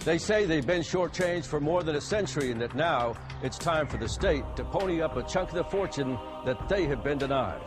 They say they've been shortchanged for more than a century and that now it's time for the state to pony up a chunk of the fortune that they have been denied.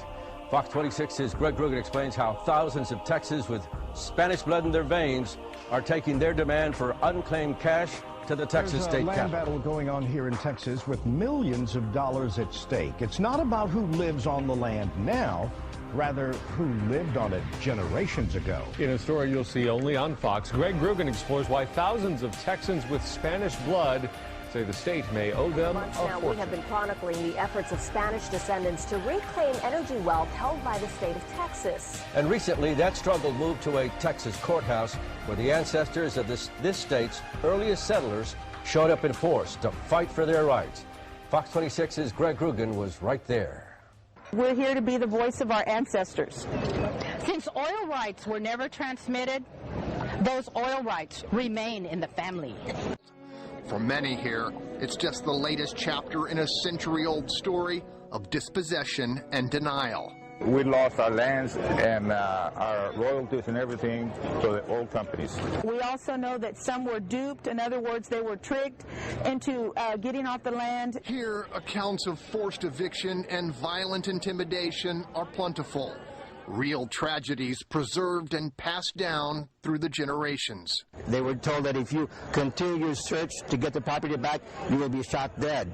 Fox 26's Greg Groogan explains how thousands of Texans with Spanish blood in their veins are taking their demand for unclaimed cash to the Texas state There's a land battle going on here in Texas with millions of dollars at stake. It's not about who lives on the land now, rather who lived on it generations ago. In a story you'll see only on Fox, Greg Groogan explores why thousands of Texans with Spanish blood say the state may owe them a fortune. We have been chronicling the efforts of Spanish descendants to reclaim energy wealth held by the state of Texas. And recently, that struggle moved to a Texas courthouse where the ancestors of this state's earliest settlers showed up in force to fight for their rights. Fox 26's Greg Groogan was right there. We're here to be the voice of our ancestors. Since oil rights were never transmitted, those oil rights remain in the family. For many here, it's just the latest chapter in a century-old story of dispossession and denial. We lost our lands and our royalties and everything to the old companies. We also know that some were duped. In other words, they were tricked into getting off the land. Here, accounts of forced eviction and violent intimidation are plentiful. Real tragedies preserved and passed down through the generations. They were told that if you continue your search to get the property back, you will be shot dead.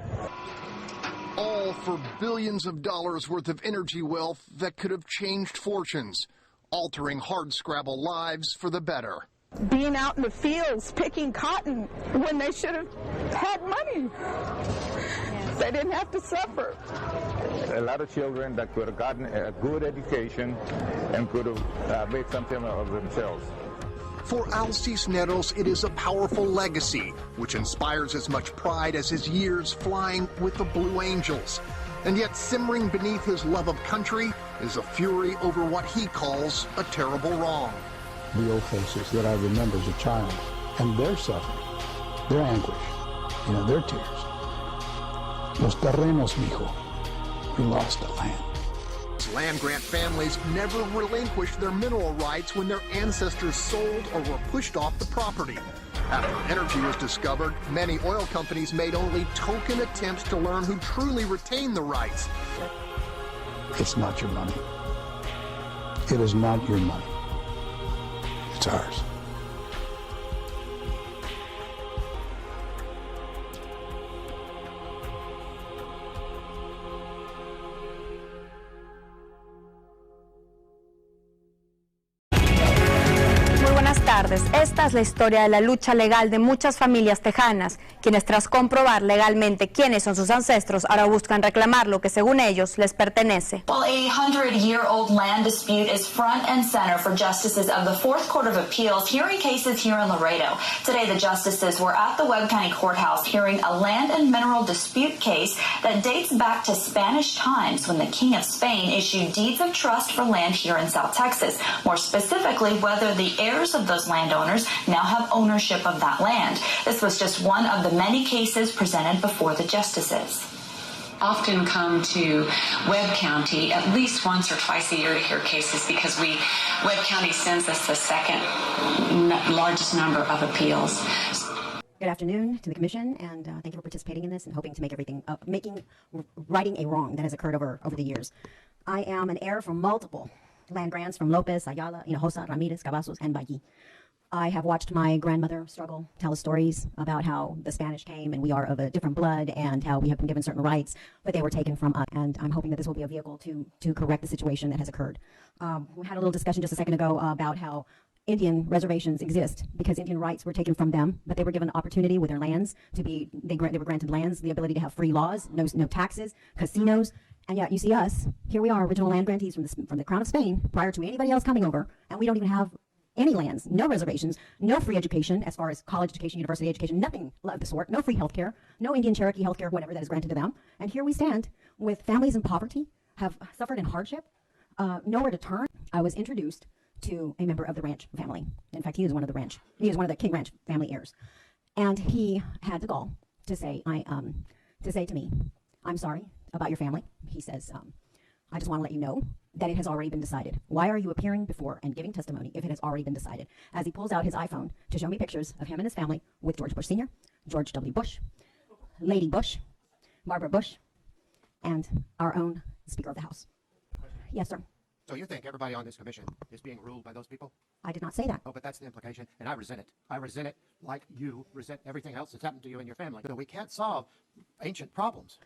All for billions of dollars worth of energy wealth that could have changed fortunes, altering hardscrabble lives for the better. Being out in the fields picking cotton when they should have had money. They didn't have to suffer. A lot of children that could have gotten a good education and could have made something of themselves. For Al Cisneros, it is a powerful legacy, which inspires as much pride as his years flying with the Blue Angels. And yet simmering beneath his love of country is a fury over what he calls a terrible wrong. The old faces that I remember as a child, and their suffering, their anguish, their tears. Los terrenos, mijo. We lost the land. Land grant families never relinquished their mineral rights when their ancestors sold or were pushed off the property. After energy was discovered, many oil companies made only token attempts to learn who truly retained the rights. It's not your money. It is not your money. It's ours. Esta es la historia de la lucha legal de muchas familias tejanas, quienes tras comprobar legalmente quiénes son sus ancestros, ahora buscan reclamar lo que según ellos les pertenece. Well, a 100-year-old land dispute is front and center for justices of the Fourth Court of Appeals hearing cases here in Laredo. Today, the justices were at the Webb County Courthouse hearing a land and mineral dispute case that dates back to Spanish times when the King of Spain issued deeds of trust for land here in South Texas. More specifically, whether the heirs of those landowners now have ownership of that land. This was just one of the many cases presented before the justices. Often come to Webb County at least once or twice a year to hear cases because Webb County sends us the second largest number of appeals. Good afternoon to the commission, and thank you for participating in this and hoping to make everything, righting a wrong that has occurred over the years. I am an heir from multiple land grants from Lopez, Ayala, Hinojosa, Ramirez, Cavazos, and Valle. I have watched my grandmother struggle, tell us stories about how the Spanish came and we are of a different blood and how we have been given certain rights, but they were taken from us. And I'm hoping that this will be a vehicle to correct the situation that has occurred. We had a little discussion just a second ago about how Indian reservations exist because Indian rights were taken from them, but they were given opportunity with their lands to be, they were granted lands, the ability to have free laws, no taxes, casinos. And yet you see us, here we are, original land grantees from the Crown of Spain prior to anybody else coming over, and we don't even have any lands, no reservations, no free education as far as college education, university education, nothing of the sort, no free health care, no Indian Cherokee health care, whatever that is granted to them. And here we stand with families in poverty, have suffered in hardship, nowhere to turn. I was introduced to a member of the ranch family. In fact, he is one of the King Ranch family heirs. And he had the gall to say to me, I'm sorry about your family. He says, I just want to let you know that it has already been decided. Why are you appearing before and giving testimony if it has already been decided? As he pulls out his iPhone to show me pictures of him and his family with George Bush Sr., George W. Bush, Lady Bush, Barbara Bush, and our own Speaker of the House. Yes, sir. So you think everybody on this commission is being ruled by those people? I did not say that. Oh, but that's the implication, and I resent it. I resent it like you resent everything else that's happened to you and your family. So we can't solve ancient problems